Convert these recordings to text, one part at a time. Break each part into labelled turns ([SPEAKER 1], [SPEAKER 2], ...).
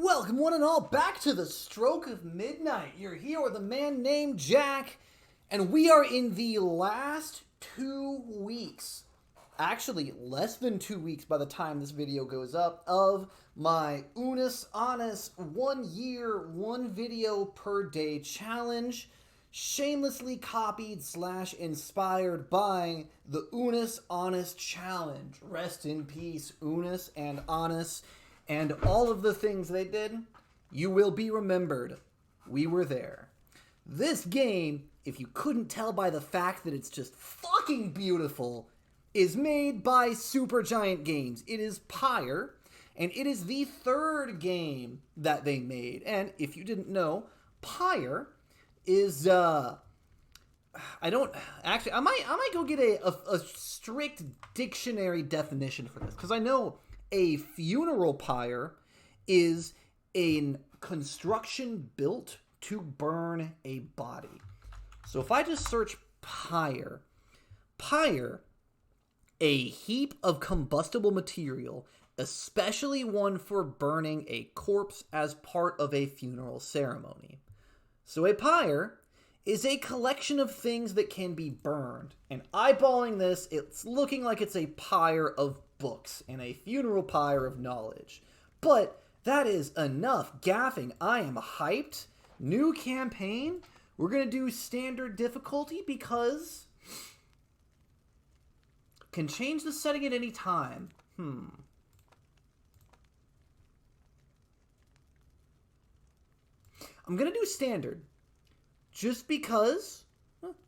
[SPEAKER 1] Welcome one and all back to the Stroke of Midnight. You're here with a man named Jack, and we are in the last 2 weeks, actually less than 2 weeks by the time this video goes up, of my Unis Honest 1 year, 1 video per day challenge, shamelessly copied / inspired by the Unis Honest Challenge. Rest in peace, Unis and Honest. And all of the things they did, you will be remembered. We were there. This game, if you couldn't tell by the fact that it's just fucking beautiful, is made by Supergiant Games. It is Pyre, and it is the 3rd game that they made. And if you didn't know, Pyre is, I might go get a strict dictionary definition for this, because I know a funeral pyre is a construction built to burn a body. So if I just search pyre, a heap of combustible material, especially one for burning a corpse as part of a funeral ceremony. So a pyre is a collection of things that can be burned. And eyeballing this, it's looking like it's a pyre of books and a funeral pyre of knowledge. But that is enough gaffing. I am hyped. New campaign. We're going to do standard difficulty because can change the setting at any time. I'm going to do standard just because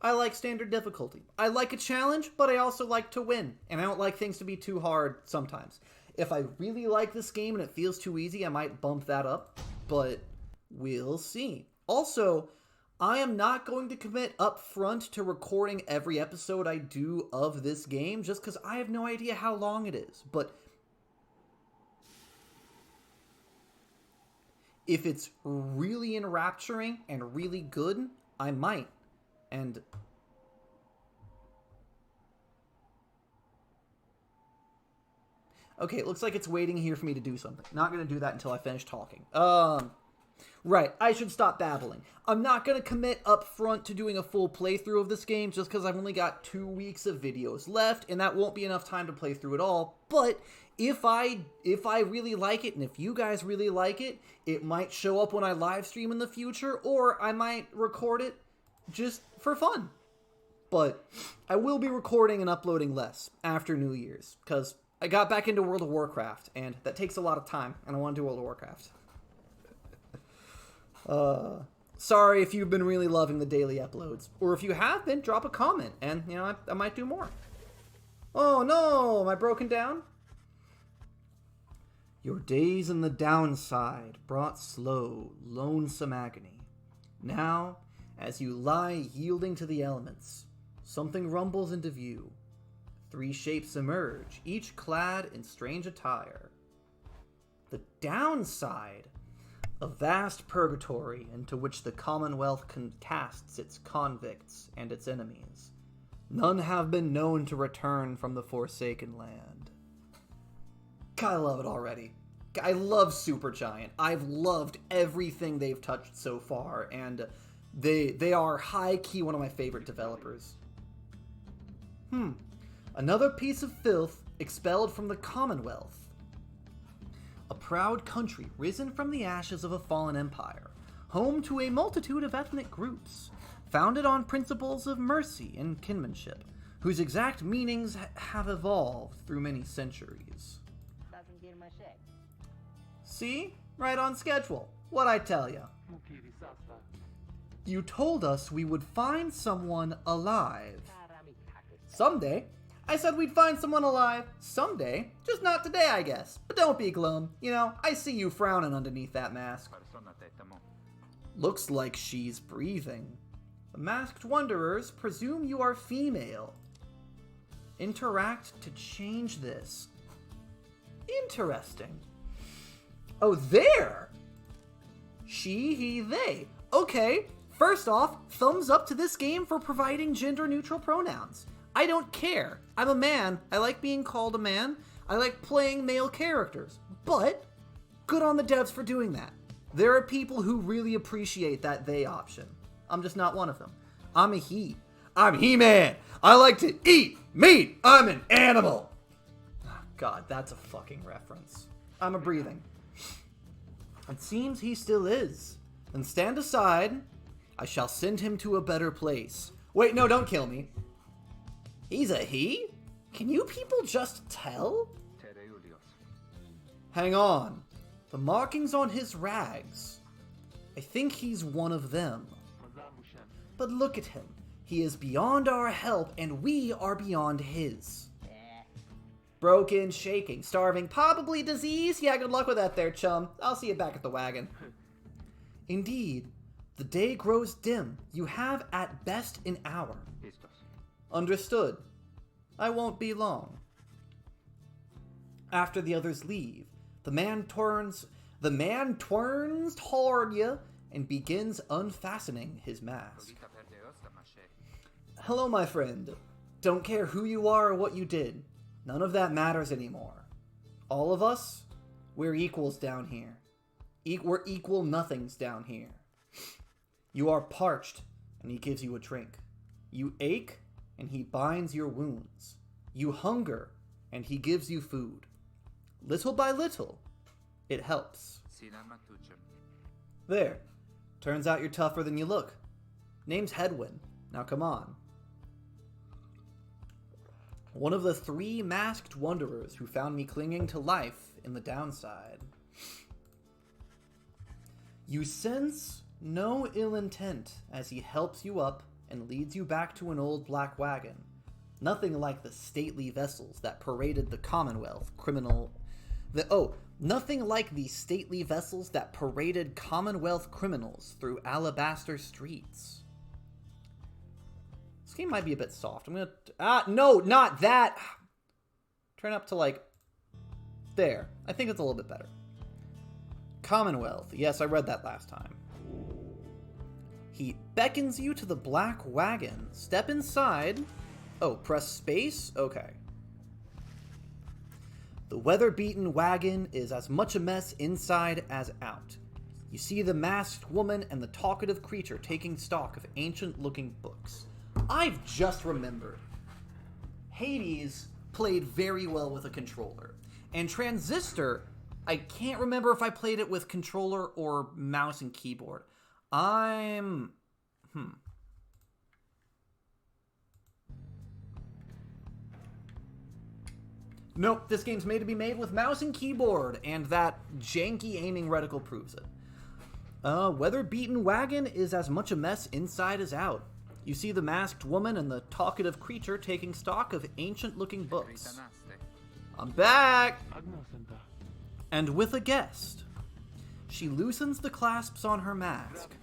[SPEAKER 1] I like standard difficulty. I like a challenge, but I also like to win. And I don't like things to be too hard sometimes. If I really like this game and it feels too easy, I might bump that up. But we'll see. Also, I am not going to commit up front to recording every episode I do of this game, just because I have no idea how long it is. But if it's really enrapturing and really good, I might. And okay, it looks like it's waiting here for me to do something. Not going to do that until I finish talking. Right, I should stop babbling. I'm not going to commit up front to doing a full playthrough of this game just because I've only got 2 weeks of videos left, and that won't be enough time to play through it all. But if I really like it, and if you guys really like it, it might show up when I live stream in the future, or I might record it just for fun. But I will be recording and uploading less after New Year's, because I got back into World of Warcraft, and that takes a lot of time, and I want to do World of Warcraft. Sorry if you've been really loving the daily uploads, or if you have been, drop a comment, and, you know, I might do more. Oh no, am I broken down? Your days in the downside brought slow, lonesome agony. Now, as you lie yielding to the elements, something rumbles into view. 3 shapes emerge, each clad in strange attire. The downside, a vast purgatory into which the Commonwealth casts its convicts and its enemies. None have been known to return from the Forsaken Land. I love it already. I love Supergiant. I've loved everything they've touched so far, and they are high-key one of my favorite developers. Another piece of filth expelled from the Commonwealth. A proud country risen from the ashes of a fallen empire, home to a multitude of ethnic groups, founded on principles of mercy and kinship, whose exact meanings have evolved through many centuries. See? Right on schedule. What'd I tell ya? You told us we would find someone alive. Someday. I said we'd find someone alive someday. Just not today, I guess. But don't be glum. You know, I see you frowning underneath that mask. Looks like she's breathing. The masked wanderers presume you are female. Interact to change this. Interesting. Oh, there! She, he, they. Okay, first off, thumbs up to this game for providing gender-neutral pronouns. I don't care. I'm a man. I like being called a man. I like playing male characters. But Good on the devs for doing that. There are people who really appreciate that they option. I'm just not one of them. I'm a he. I'm He-Man. I like to eat meat. I'm an animal. God, that's a fucking reference. I'm a breathing. It seems he still is. Then stand aside. I shall send him to a better place. Wait, no, don't kill me. He's a he? Can you people just tell? Hang on. The markings on his rags. I think he's one of them. But look at him. He is beyond our help, and we are beyond his. Broken, shaking, starving, probably disease? Yeah, good luck with that there, chum. I'll see you back at the wagon. Indeed, the day grows dim. You have at best an hour. Understood. I won't be long. After the others leave, the man turns toward you and begins unfastening his mask. Hello, my friend. Don't care who you are or what you did. None of that matters anymore. All of us, we're equals down here. We're equal nothings down here. You are parched, and he gives you a drink. You ache, and he binds your wounds. You hunger, and he gives you food. Little by little, it helps. There. Turns out you're tougher than you look. Name's Hedwin. Now come on. One of the 3 masked wanderers who found me clinging to life in the downside. You sense no ill intent as he helps you up and leads you back to an old black wagon. Nothing like the stately vessels that paraded the Commonwealth Nothing like the stately vessels that paraded Commonwealth criminals through alabaster streets. This game might be a bit soft. I'm gonna... no, not that! Turn up to, like... There. I think it's a little bit better. Commonwealth. Yes, I read that last time. He beckons you to the black wagon. Step inside. Oh, press space? Okay. The weather-beaten wagon is as much a mess inside as out. You see the masked woman and the talkative creature taking stock of ancient-looking books. I've just remembered. Hades played very well with a controller. And Transistor, I can't remember if I played it with controller or mouse and keyboard. Nope, this game's made to be made with mouse and keyboard, and that janky aiming reticle proves it. Weather-beaten wagon is as much a mess inside as out. You see the masked woman and the talkative creature taking stock of ancient-looking books. I'm back! And with a guest. She loosens the clasps on her mask.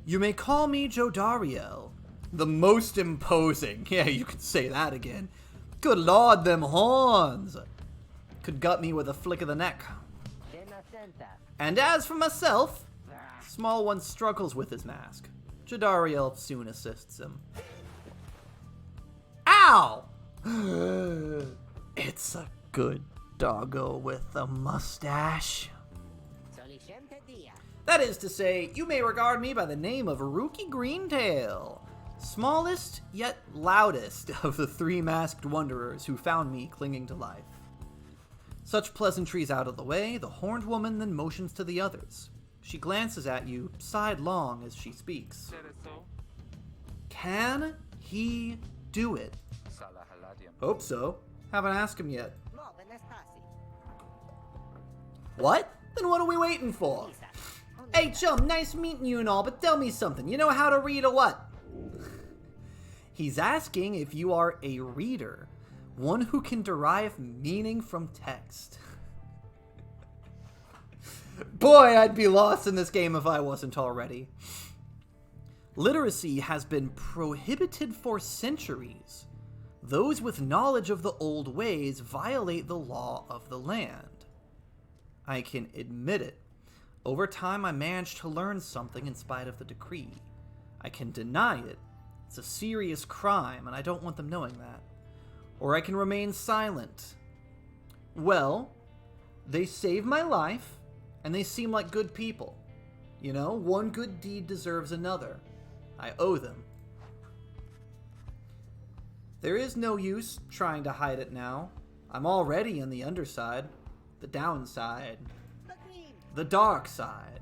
[SPEAKER 1] You may call me Jodariel. The most imposing. Yeah, you could say that again. Good lord, them horns! Could gut me with a flick of the neck. And as for myself, Small One struggles with his mask. Jodariel soon assists him. Ow! It's a good doggo with a mustache. That is to say, you may regard me by the name of Rookie Greentail. Smallest, yet loudest of the 3 masked wanderers who found me clinging to life. Such pleasantries out of the way, the horned woman then motions to the others. She glances at you, sidelong as she speaks. Can he do it? Hope so. Haven't asked him yet. What? Then what are we waiting for? Hey chum, nice meeting you and all, but tell me something. You know how to read or what? He's asking if you are a reader, one who can derive meaning from text. Boy, I'd be lost in this game if I wasn't already. Literacy has been prohibited for centuries. Those with knowledge of the old ways violate the law of the land. I can admit it. Over time, I managed to learn something in spite of the decree. I can deny it. It's a serious crime, and I don't want them knowing that. Or I can remain silent. Well, They saved my life, and they seem like good people. You know, one good deed deserves another. I owe them. There is no use trying to hide it now. I'm already on the underside, the downside, the dark side.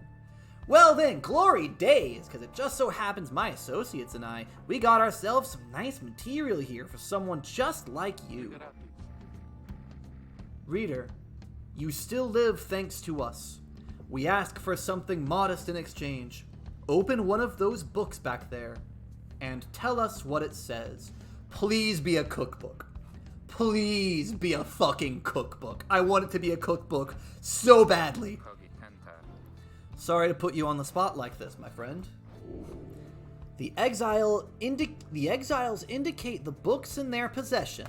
[SPEAKER 1] Well then, glory days, because it just so happens my associates and I, we got ourselves some nice material here for someone just like you. Reader, you still live thanks to us. We ask for something modest in exchange. Open one of those books back there and tell us what it says. Please be a cookbook. Please be a fucking cookbook. I want it to be a cookbook so badly. Sorry to put you on the spot like this, my friend. The exiles indicate the books in their possession.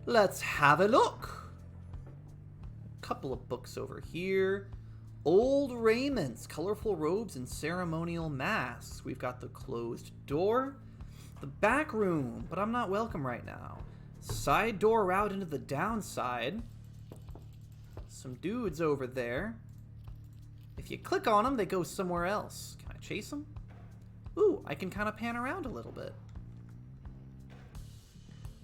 [SPEAKER 1] Let's have a look. A couple of books over here. Old raiments, colorful robes, and ceremonial masks. We've got the closed door. The back room, but I'm not welcome right now. Side door out into the downside. Some dudes over there. If you click on them, they go somewhere else. Can I chase them? Ooh, I can kind of pan around a little bit.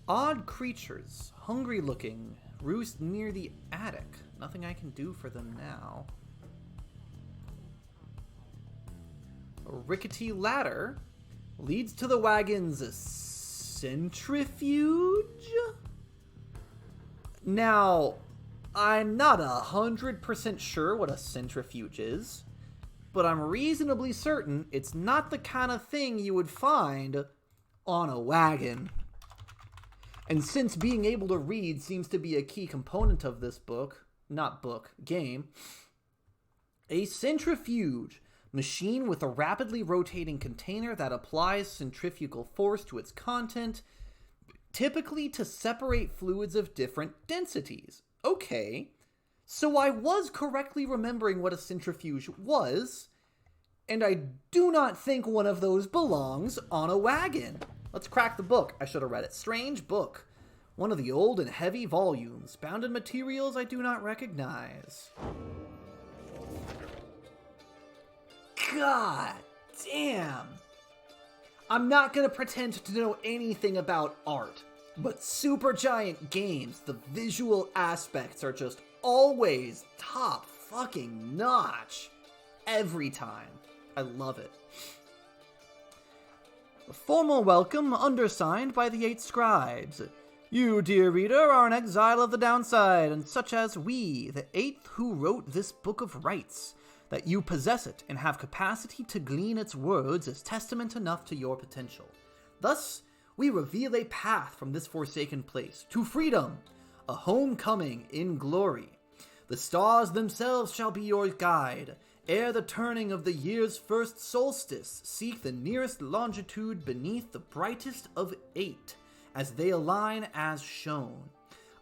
[SPEAKER 1] Odd creatures, hungry looking, roost near the attic. Nothing I can do for them now. A rickety ladder leads to the wagon's centrifuge? Now, I'm not 100% sure what a centrifuge is, but I'm reasonably certain it's not the kind of thing you would find on a wagon. And since being able to read seems to be a key component of this game, a centrifuge, machine with a rapidly rotating container that applies centrifugal force to its content, typically to separate fluids of different densities. Okay, so I was correctly remembering what a centrifuge was, and I do not think one of those belongs on a wagon. Let's crack the book. I should have read it. Strange book. One of the old and heavy volumes, bound in materials I do not recognize. God damn. I'm not gonna pretend to know anything about art, but Supergiant games, the visual aspects are just always top fucking notch. Every time. I love it. A formal welcome undersigned by the 8 scribes. You, dear reader, are an exile of the downside, and such as we, the 8th who wrote this book of rights. That you possess it and have capacity to glean its words is testament enough to your potential. Thus, we reveal a path from this forsaken place to freedom, a homecoming in glory. The stars themselves shall be your guide. Ere the turning of the year's first solstice, seek the nearest longitude beneath the brightest of 8, as they align as shown.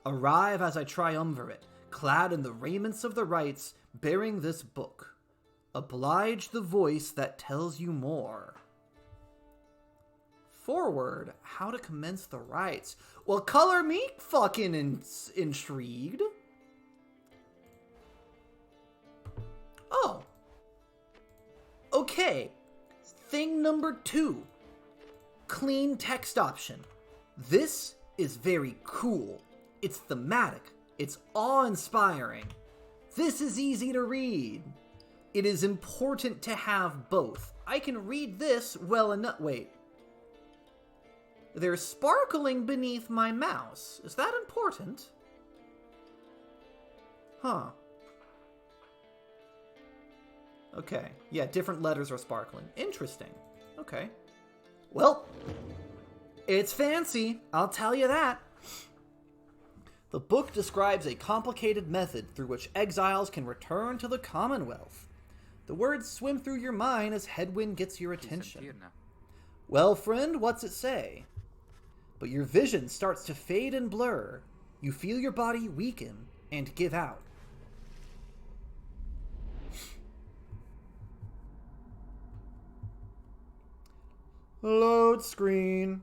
[SPEAKER 1] Arrive as I triumvirate, clad in the raiments of the rites, bearing this book. Oblige the voice that tells you more. Forward, how to commence the rites. Well, color me fucking intrigued. Oh. Okay. Thing number 2. Clean text option. This is very cool. It's thematic. It's awe-inspiring. This is easy to read. It is important to have both. I can read this well enough. Wait. They're sparkling beneath my mouse. Is that important? Huh. Okay. Yeah, different letters are sparkling. Interesting. Okay. Well, it's fancy. I'll tell you that. The book describes a complicated method through which exiles can return to the Commonwealth. The words swim through your mind as headwind gets your attention. Well, friend, what's it say? But your vision starts to fade and blur. You feel your body weaken and give out. Load screen.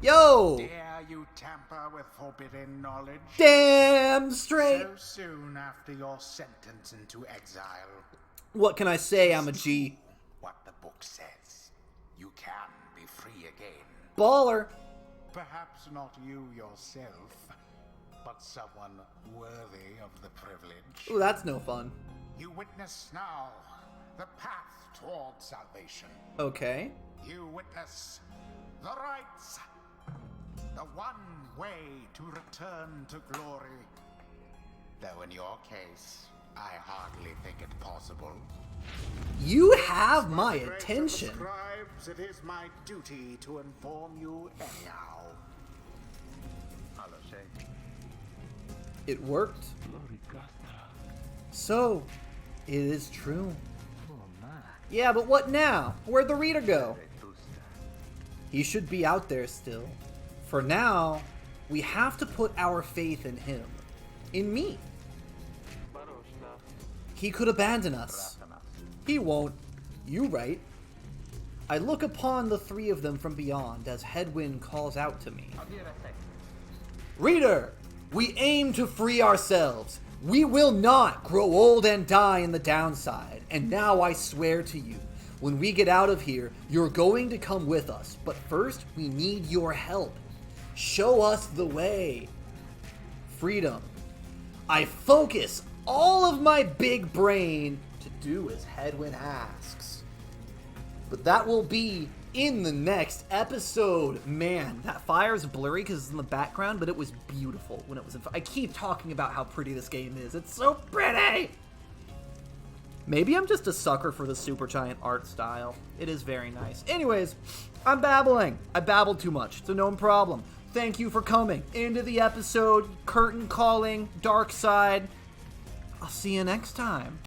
[SPEAKER 1] Yo!
[SPEAKER 2] Dare you tamper with forbidden knowledge?
[SPEAKER 1] Damn straight!
[SPEAKER 2] So soon after your sentence into exile.
[SPEAKER 1] What can I say? I'm a G.
[SPEAKER 2] What the book says. You can be free again.
[SPEAKER 1] Baller.
[SPEAKER 2] Perhaps not you yourself, but someone worthy of the privilege.
[SPEAKER 1] Ooh, that's no fun.
[SPEAKER 2] You witness now the path towards salvation.
[SPEAKER 1] Okay.
[SPEAKER 2] You witness the rights. The one way to return to glory. Though in your case, I hardly think it possible.
[SPEAKER 1] You have my attention.
[SPEAKER 2] Scribes, it is my duty to inform you anyhow.
[SPEAKER 1] It worked. So, it is true. Yeah, but what now? Where'd the reader go? He should be out there still. For now, we have to put our faith in him. In me. He could abandon us. He won't. You right. I look upon the three of them from beyond as Headwind calls out to me. Reader, we aim to free ourselves. We will not grow old and die in the downside. And now I swear to you, when we get out of here, you're going to come with us. But first, we need your help. Show us the way. Freedom. I focus all of my big brain to do as Headwind asks. But that will be in the next episode. Man, that fire's blurry because it's in the background, but it was beautiful when it was in I keep talking about how pretty this game is. It's so pretty! Maybe I'm just a sucker for the Supergiant art style. It is very nice. Anyways, I'm babbling. I babbled too much. It's a known problem. Thank you for coming into the episode. Curtain calling, dark side. I'll see you next time.